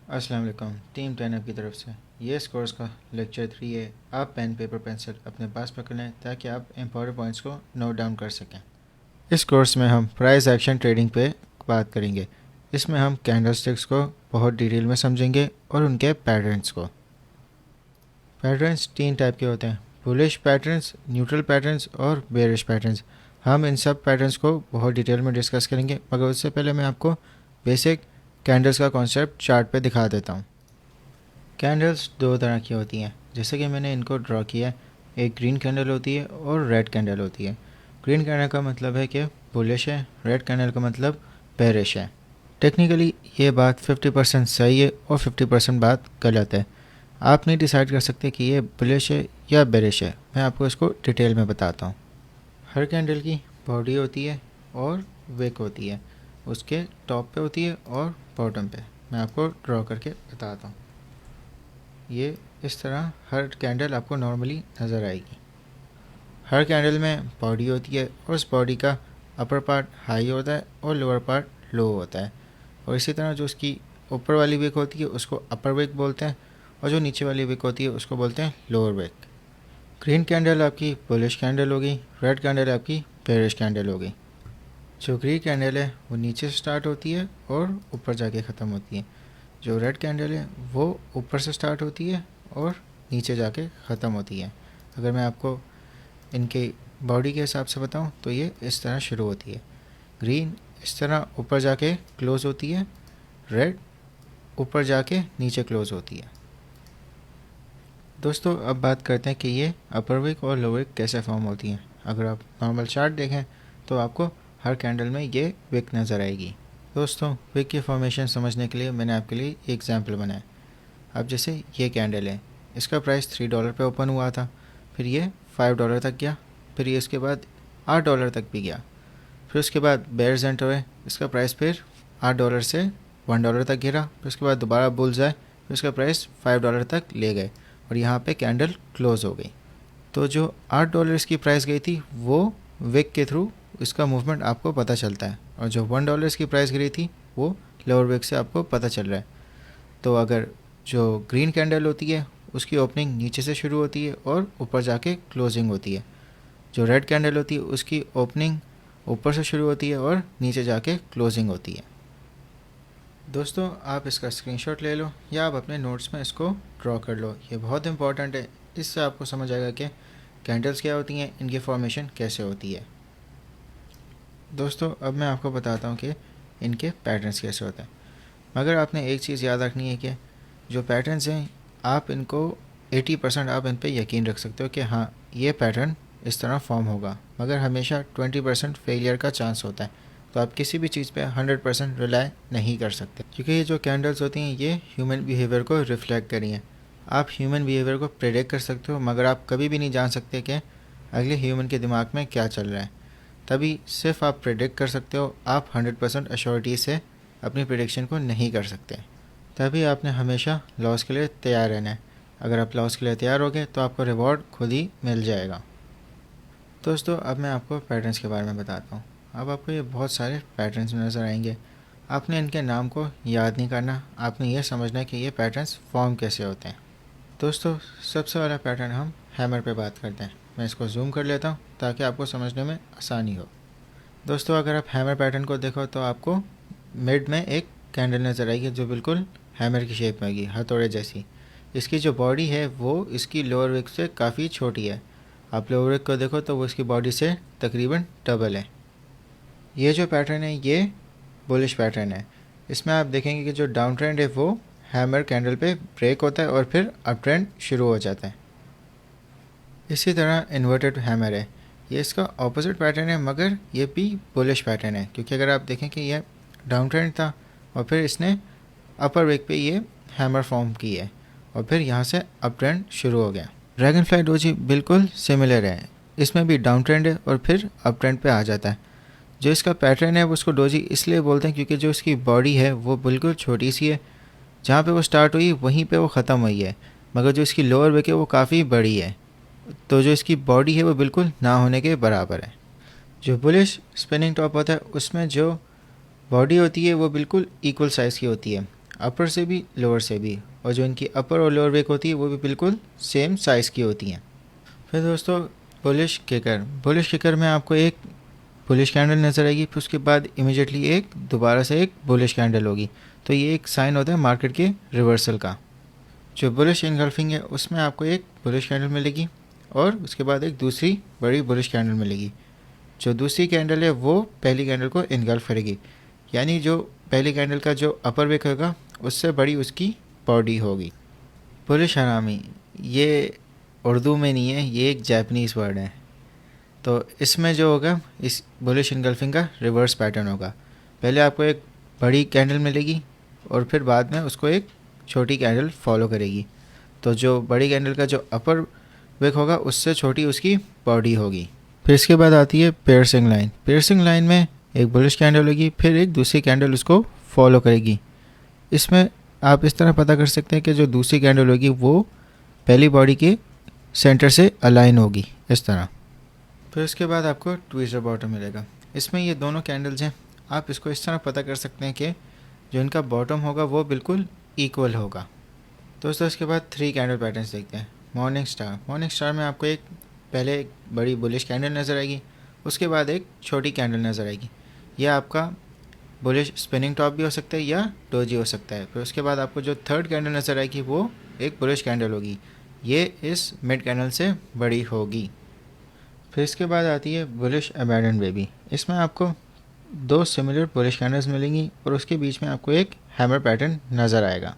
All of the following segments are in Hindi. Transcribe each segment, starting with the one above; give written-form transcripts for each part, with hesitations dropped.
अस्सलाम वालेकुम। टीम 10 की तरफ से ये इस कोर्स का लेक्चर 3 है। आप पेन पेपर पेंसिल अपने पास पकड़ लें ताकि आप इम्पोर्टेंट पॉइंट्स को नोट डाउन कर सकें। इस कोर्स में हम प्राइस एक्शन ट्रेडिंग पे बात करेंगे। इसमें हम कैंडलस्टिक्स को बहुत डिटेल में समझेंगे और उनके पैटर्न्स को। पैटर्न्स 3 टाइप के होते हैं, बुलिश पैटर्न्स, न्यूट्रल पैटर्न्स और बेरिश पैटर्न्स। हम इन सब पैटर्न्स को बहुत डिटेल में डिस्कस करेंगे, मगर उससे पहले मैं आपको बेसिक कैंडल्स का कॉन्सेप्ट चार्ट पे दिखा देता हूँ। कैंडल्स 2 तरह की होती हैं, जैसे कि मैंने इनको ड्रॉ किया है। एक ग्रीन कैंडल होती है और रेड कैंडल होती है। ग्रीन कैंडल का मतलब है कि बुलिश है, रेड कैंडल का मतलब बेरिश है। टेक्निकली ये बात 50% सही है और 50% बात गलत है। आप नहीं डिसाइड कर सकते कि ये बुलिश है या बेरिश है। मैं आपको इसको डिटेल में बताता हूँ। हर कैंडल की बॉडी होती है और विक होती है, उसके टॉप पे होती है और बॉटम पे। मैं आपको ड्रॉ करके बताता हूँ। ये इस तरह हर कैंडल आपको नॉर्मली नज़र आएगी। हर कैंडल में बॉडी होती है और उस बॉडी का अपर पार्ट हाई होता है और लोअर पार्ट लो होता है। और इसी तरह जो उसकी ऊपर वाली विक होती है उसको अपर विक बोलते हैं और जो नीचे वाली विक होती है उसको बोलते हैं लोअर विक। ग्रीन कैंडल आपकी बुलिश कैंडल होगी, रेड कैंडल आपकी बेरिश कैंडल होगी। जो ग्रीन कैंडल है वो नीचे से स्टार्ट होती है और ऊपर जाके ख़त्म होती है। जो रेड कैंडल है वो ऊपर से स्टार्ट होती है और नीचे जाके ख़त्म होती है। अगर मैं आपको इनके बॉडी के हिसाब से बताऊं तो ये इस तरह शुरू होती है। ग्रीन इस तरह ऊपर जाके क्लोज़ होती है, रेड ऊपर जाके नीचे क्लोज़ होती है। दोस्तों अब बात करते हैं कि ये अपर विक और लोअर विक कैसे फॉर्म होती हैं। अगर आप नॉर्मल चार्ट देखें तो आपको हर कैंडल में ये विक नज़र आएगी। दोस्तों विक की फॉर्मेशन समझने के लिए मैंने आपके लिए एक एग्जांपल बनाया। अब जैसे ये कैंडल है, इसका प्राइस $3 पे ओपन हुआ था, फिर ये $5 तक गया, फिर ये इसके बाद $8 तक भी गया। फिर उसके बाद बेयर्स एंटर हुए, इसका प्राइस फिर $8 से $1 तक गिरा, फिर उसके बाद दोबारा बुल्स आए, फिर उसका प्राइस $5 तक ले गए और यहाँ पे कैंडल क्लोज़ हो गई। तो जो $8 की प्राइस गई थी वो विक के थ्रू इसका मूवमेंट आपको पता चलता है, और जो $1 की प्राइस गिरी थी वो लोअर विक से आपको पता चल रहा है। तो अगर जो ग्रीन कैंडल होती है उसकी ओपनिंग नीचे से शुरू होती है और ऊपर जाके क्लोजिंग होती है। जो रेड कैंडल होती है उसकी ओपनिंग ऊपर से शुरू होती है और नीचे जाके क्लोजिंग होती है। दोस्तों आप इसका स्क्रीनशॉट ले लो या आप अपने नोट्स में इसको ड्रॉ कर लो, ये बहुत इंपॉर्टेंट है। इससे आपको समझ आएगा कि कैंडल्स क्या होती हैं, इनकी फॉर्मेशन कैसे होती है। दोस्तों अब मैं आपको बताता हूँ कि इनके पैटर्न्स कैसे होते हैं। मगर आपने एक चीज़ याद रखनी है कि जो पैटर्न्स हैं आप इनको 80% आप इन पे यकीन रख सकते हो कि हाँ ये पैटर्न इस तरह फॉर्म होगा, मगर हमेशा 20% फेलियर का चांस होता है। तो आप किसी भी चीज़ पे 100% रिलाई नहीं कर सकते, क्योंकि ये जो कैंडल्स होती हैं ये ह्यूमन बिहेवियर को रिफ्लेक्ट करी हैं। आप ह्यूमन बिहेवियर को प्रेडिक्ट कर सकते हो, मगर आप कभी भी नहीं जान सकते कि अगले ह्यूमन के दिमाग में क्या चल रहा है। तभी सिर्फ आप प्रेडिक्ट कर सकते हो, आप 100% अश्योरिटी से अपनी प्रेडिक्शन को नहीं कर सकते। तभी आपने हमेशा लॉस के लिए तैयार रहना है। अगर आप लॉस के लिए तैयार हो गए तो आपको रिवॉर्ड खुद ही मिल जाएगा। दोस्तों अब मैं आपको पैटर्न्स के बारे में बताता हूँ। अब आपको ये बहुत सारे पैटर्न्स नज़र आएंगे। आपने इनके नाम को याद नहीं करना, आपने ये समझना है कि ये पैटर्न्स फॉर्म कैसे होते हैं। दोस्तों सबसे वाला पैटर्न हम हैमर पे बात करते हैं। मैं इसको जूम कर लेता हूँ ताकि आपको समझने में आसानी हो। दोस्तों अगर आप हैमर पैटर्न को देखो तो आपको मिड में एक कैंडल नज़र आएगी जो बिल्कुल हैमर की शेप में होगी, हथौड़े जैसी। इसकी जो बॉडी है वो इसकी लोअर विक से काफ़ी छोटी है। आप लोअर विक को देखो तो वो इसकी बॉडी से तकरीबन डबल है। ये जो पैटर्न है ये बुलिश पैटर्न है। इसमें आप देखेंगे कि जो डाउन ट्रेंड है वो हैमर कैंडल पे ब्रेक होता है और फिर अप ट्रेंड शुरू हो जाता है। इसी तरह इन्वर्टेड हैमर है, ये इसका ऑपोजिट पैटर्न है, मगर ये भी बुलिश पैटर्न है, क्योंकि अगर आप देखें कि ये डाउन ट्रेंड था और फिर इसने अपर विक पे ये हैमर फॉर्म की है और फिर यहाँ से अप ट्रेंड शुरू हो गया। ड्रैगन फ्लाई डोजी बिल्कुल सिमिलर है, इसमें भी डाउन ट्रेंड है और फिर अप ट्रेंड पे आ जाता है। जो इसका पैटर्न है वो उसको डोजी इसलिए बोलते हैं क्योंकि जो इसकी बॉडी है वो बिल्कुल छोटी सी है, जहाँ पे वो स्टार्ट हुई वहीं पे वो ख़त्म हुई है, मगर जो इसकी लोअर विक है वो काफ़ी बड़ी है, तो जो इसकी बॉडी है वो बिल्कुल ना होने के बराबर है। जो बुलिश स्पिनिंग टॉप होता है उसमें जो बॉडी होती है वो बिल्कुल इक्वल साइज़ की होती है। अपर से भी लोअर से भी, और जो इनकी अपर और लोअर विक होती है वो भी बिल्कुल सेम साइज़ की होती हैं। फिर दोस्तों बुलिश किकर में आपको एक बुलिश कैंडल नज़र आएगी, फिर उसके बाद इमीडिएटली एक दोबारा से एक बुलिश कैंडल होगी। तो ये एक साइन होता है मार्केट के रिवर्सल का। जो बुलिश इनगल्फिंग है उसमें आपको एक बुलिश कैंडल मिलेगी और उसके बाद एक दूसरी बड़ी बुलिश कैंडल मिलेगी। जो दूसरी कैंडल है वो पहली कैंडल को इनगल्फ करेगी, यानी जो पहली कैंडल का जो अपर विक होगा उससे बड़ी उसकी बॉडी होगी। बुलिश हरामी ये उर्दू में नहीं है, ये एक जापानीज़ वर्ड है। तो इसमें जो होगा इस बुलिश इनगल्फिंग का रिवर्स पैटर्न होगा। पहले आपको एक बड़ी कैंडल मिलेगी और फिर बाद में उसको एक छोटी कैंडल फॉलो करेगी। तो जो बड़ी कैंडल का जो अपर विक होगा उससे छोटी उसकी बॉडी होगी। फिर इसके बाद आती है पियर्सिंग लाइन। पियर्सिंग लाइन में एक बुलिश कैंडल होगी, फिर एक दूसरी कैंडल उसको फॉलो करेगी। इसमें आप इस तरह पता कर सकते हैं कि जो दूसरी कैंडल होगी वो पहली बॉडी के सेंटर से अलाइन होगी, इस तरह। फिर उसके बाद आपको ट्विस्टर बॉटम मिलेगा। इसमें ये दोनों कैंडल्स हैं, आप इसको इस तरह पता कर सकते हैं कि जो इनका बॉटम होगा वो बिल्कुल इक्वल होगा। दोस्तों इसके बाद 3 कैंडल पैटर्न्स देखते हैं। मॉर्निंग स्टार में आपको पहले एक बड़ी बुलिश कैंडल नज़र आएगी, उसके बाद एक छोटी कैंडल नज़र आएगी। यह आपका बुलिश स्पिनिंग टॉप भी हो सकता है या डोजी हो सकता है। फिर उसके बाद आपको जो थर्ड कैंडल नज़र आएगी वो एक बुलिश कैंडल होगी, ये इस मिड कैंडल से बड़ी होगी। फिर इसके बाद आती है बुलिश अबैंडन बेबी। इसमें आपको 2 सिमिलर बुलिश कैंडल्स मिलेंगी और उसके बीच में आपको एक हैमर पैटर्न नज़र आएगा।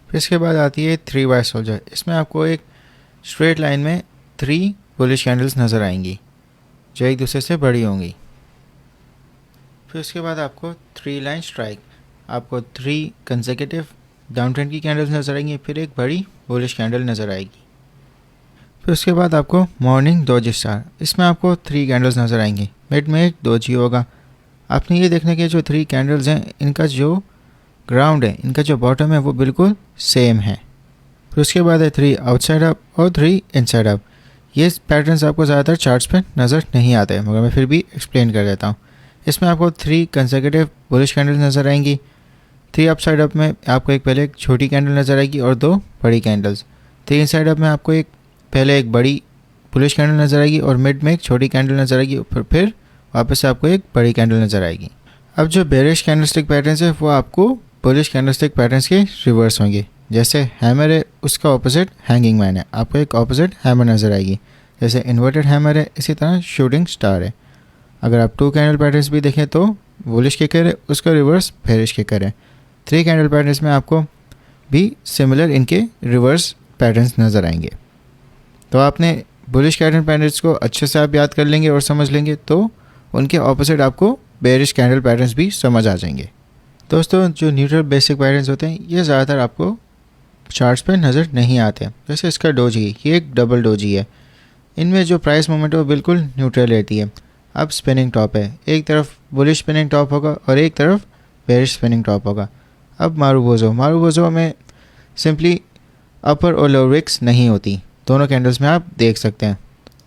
फिर इसके बाद आती है 3 वाइट सोल्जर। इसमें आपको एक स्ट्रेट लाइन में 3 बुलिश कैंडल्स नज़र आएंगी जो एक दूसरे से बड़ी होंगी। फिर उसके बाद आपको 3 लाइन स्ट्राइक, आपको 3 कंसेक्यूटिव डाउन ट्रेंड की कैंडल्स नज़र आएंगी, फिर एक बड़ी बुलिश कैंडल नज़र आएगी। फिर उसके बाद आपको मॉर्निंग डोजी स्टार। इसमें आपको 3 कैंडल्स नज़र आएंगी, मिड में एक डोजी होगा। आपने ये देखने के जो 3 कैंडल्स हैं इनका जो ग्राउंड है, इनका जो बॉटम है वो बिल्कुल सेम है। फिर उसके बाद है 3 आउटसाइड अप और 3 इनसाइड अप। ये पैटर्न्स आपको ज़्यादातर चार्ट्स पे नज़र नहीं आते, मगर मैं फिर भी एक्सप्लेन कर देता हूँ। इसमें आपको 3 कंसेक्यूटिव बुलिश कैंडल्स नज़र आएंगी। 3 अपसाइड अप में आपको पहले एक छोटी कैंडल नज़र आएगी और 2 बड़ी कैंडल्स। 3 इनसाइड अप में आपको पहले एक बड़ी बुलिश कैंडल नज़र आएगी और मिड में एक छोटी कैंडल नज़र आएगी, फिर वापस से आपको एक बड़ी कैंडल नज़र आएगी। अब जो बेरिश कैंडलस्टिक पैटर्न्स है वो आपको बुलिश कैंडलस्टिक पैटर्न्स के रिवर्स होंगे। जैसे हैमर है उसका ऑपोजिट हैंगिंग मैन है, आपको एक ऑपोजिट हैमर नज़र आएगी। जैसे इन्वर्टेड हैमर है, इसी तरह शूटिंग स्टार है। अगर आप 2 कैंडल पैटर्न्स भी देखें तो बुलिश किकर है, उसका रिवर्स बेरिश किकर है। 3 कैंडल पैटर्न्स में आपको भी सिमिलर इनके रिवर्स पैटर्न्स नज़र आएंगे। तो आपने बुलिश कैंडल पैटर्न्स को अच्छे से आप याद कर लेंगे और समझ लेंगे तो उनके ऑपोजिट आपको बेरिश कैंडल पैटर्न्स भी समझ आ जाएंगे। दोस्तों जो न्यूट्रल बेसिक पैटर्न्स होते हैं ये ज़्यादातर आपको चार्ट्स पे नज़र नहीं आते हैं। जैसे इसका डोजी, ये एक डबल डोजी है, इनमें जो प्राइस मूवमेंट है वो बिल्कुल न्यूट्रल रहती है। अब स्पिनिंग टॉप है, एक तरफ बुलिश स्पिनिंग टॉप होगा और एक तरफ बेरिश स्पिनिंग टॉप होगा। अब मारूबोजो में सिंपली अपर और लोअर विक्स नहीं होती, दोनों कैंडल्स में आप देख सकते हैं।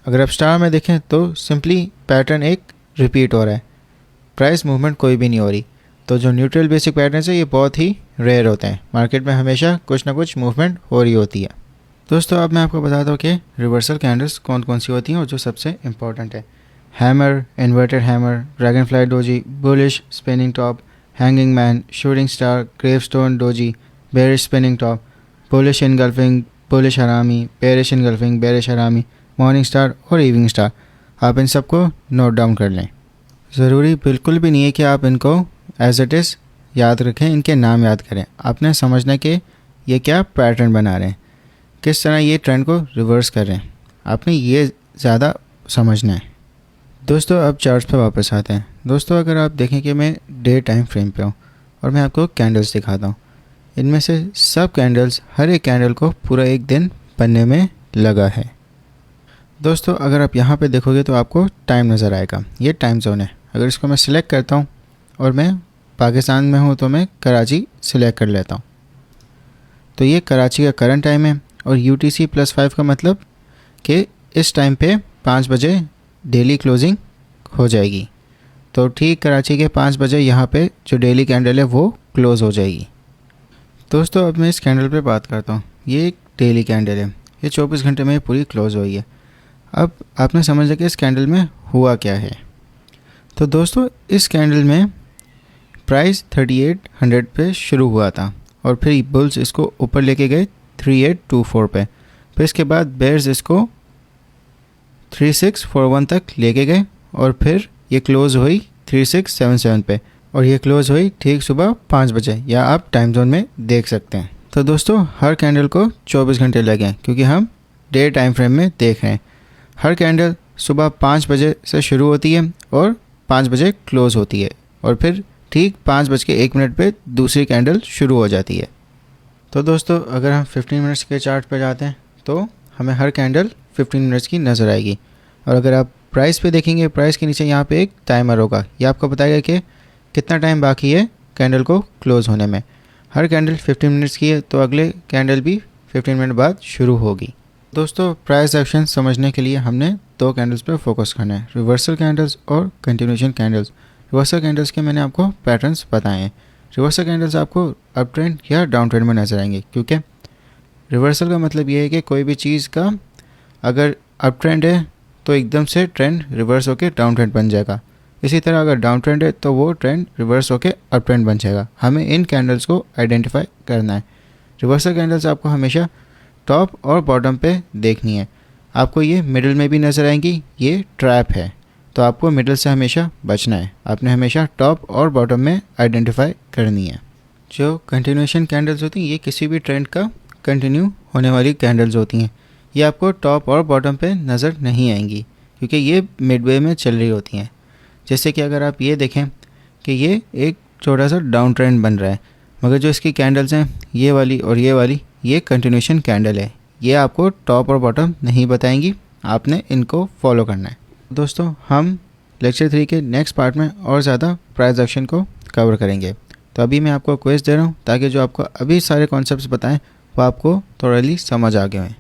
अगर आप स्टार में देखें तो सिंपली पैटर्न एक रिपीट हो रहा है, प्राइस मूवमेंट कोई भी नहीं हो रही। तो जो न्यूट्रल बेसिक पैटर्न्स है ये बहुत ही रेयर होते हैं, मार्केट में हमेशा कुछ ना कुछ मूवमेंट हो रही होती है। दोस्तों अब मैं आपको बताता हूँ कि रिवर्सल कैंडल्स कौन कौन सी होती हैं और जो सबसे इम्पॉर्टेंट है। Hammer, inverted hammer, dragon fly doji, bullish spinning top, hanging man, shooting star, gravestone doji, bearish spinning top, bullish engulfing, bullish हरामी, बेरिश इनगल्फिंग, बेरिश हरामी, मॉर्निंग स्टार और इवनिंग स्टार। आप इन सबको नोट डाउन कर लें। ज़रूरी बिल्कुल भी नहीं है कि आप इनको एज इट इज़ याद रखें, इनके नाम याद करें। आपने समझना कि ये क्या पैटर्न बना रहे हैं, किस तरह ये ट्रेंड को रिवर्स कर रहे हैं, आपने ये ज़्यादा समझना है। दोस्तों अब चार्ट्स पे वापस आते हैं। दोस्तों अगर आप देखें कि मैं डे टाइम फ्रेम पे हूँ और मैं आपको कैंडल्स दिखाता हूँ, इनमें से सब कैंडल्स, हर एक कैंडल को पूरा एक दिन बनने में लगा है। दोस्तों अगर आप यहाँ पे देखोगे तो आपको टाइम नज़र आएगा, ये टाइम जोन है। अगर इसको मैं सिलेक्ट करता हूँ और मैं पाकिस्तान में हूँ तो मैं कराची सिलेक्ट कर लेता हूँ, तो ये कराची का करंट टाइम है। और UTC+5 का मतलब कि इस टाइम पे 5 बजे डेली क्लोजिंग हो जाएगी। तो ठीक कराची के 5 बजे यहाँ पे जो डेली कैंडल है वो क्लोज़ हो जाएगी। दोस्तों अब मैं इस कैंडल पे बात करता हूँ। ये एक डेली कैंडल है, ये 24 घंटे में पूरी क्लोज हुई है। अब आपने समझा कि इस कैंडल में हुआ क्या है। तो दोस्तों इस कैंडल में प्राइस 3800 पे शुरू हुआ था और फिर बुल्स इसको ऊपर लेके गए 3824 पे। फिर इसके बाद बेयर्स इसको 3641 तक लेके गए और फिर ये क्लोज़ हुई 3677 पे और ये क्लोज़ हुई ठीक सुबह 5 बजे, या आप टाइम जोन में देख सकते हैं। तो दोस्तों हर कैंडल को 24 घंटे लगे हैं क्योंकि हम डे टाइम फ्रेम में देख रहे हैं। हर कैंडल सुबह 5 बजे से शुरू होती है और 5 बजे क्लोज़ होती है और फिर ठीक 5:01 पे दूसरी कैंडल शुरू हो जाती है। तो दोस्तों अगर हम 15 मिनट्स के चार्ट पर जाते हैं तो हमें हर कैंडल 15 मिनट्स की नज़र आएगी। और अगर आप प्राइस पे देखेंगे, प्राइस के नीचे यहाँ पे एक टाइमर होगा, ये आपको बताएगा कि कितना टाइम बाकी है कैंडल को क्लोज़ होने में। हर कैंडल 15 मिनट्स की है तो अगले कैंडल भी 15 मिनट बाद शुरू होगी। दोस्तों प्राइस एक्शन समझने के लिए हमने 2 कैंडल्स पर फोकस करना है, रिवर्सल कैंडल्स और कंटिन्यूएशन कैंडल्स। रिवर्सल कैंडल्स के मैंने आपको पैटर्न्स बताए हैं। रिवर्सल कैंडल्स आपको अप ट्रेंड या डाउन ट्रेंड में नजर आएंगे, क्योंकि रिवर्सल का मतलब ये है कि कोई भी चीज़ का अगर अप ट्रेंड है तो एकदम से ट्रेंड रिवर्स होकर डाउन ट्रेंड बन जाएगा। इसी तरह अगर डाउन ट्रेंड है तो वो ट्रेंड रिवर्स होकर अप ट्रेंड बन जाएगा। हमें इन कैंडल्स को आइडेंटिफाई करना है। रिवर्सल कैंडल्स आपको हमेशा टॉप और बॉटम पे देखनी है। आपको ये मिडिल में भी नज़र आएंगी, ये ट्रैप है, तो आपको मिडिल से हमेशा बचना है। आपने हमेशा टॉप और बॉटम में आइडेंटिफाई करनी है। जो कंटिन्यूएशन कैंडल्स होती हैं ये किसी भी ट्रेंड का कंटिन्यू होने वाली कैंडल्स होती हैं। ये आपको टॉप और बॉटम पे नज़र नहीं आएंगी क्योंकि ये मिडवे में चल रही होती हैं। जैसे कि अगर आप ये देखें कि ये एक छोटा सा डाउन ट्रेंड बन रहा है, मगर जो इसकी कैंडल्स हैं ये वाली और ये वाली, ये कंटिन्यूएशन कैंडल है। ये आपको टॉप और बॉटम नहीं बताएंगी, आपने इनको फॉलो करना है। दोस्तों हम लेक्चर 3 के नेक्स्ट पार्ट में और ज़्यादा प्राइस एक्शन को कवर करेंगे। तो अभी मैं आपको क्विज दे रहा हूँ ताकि जो आपको अभी सारे कॉन्सेप्ट्स बताएं वो आपको थोड़ा समझ आ गए हैं।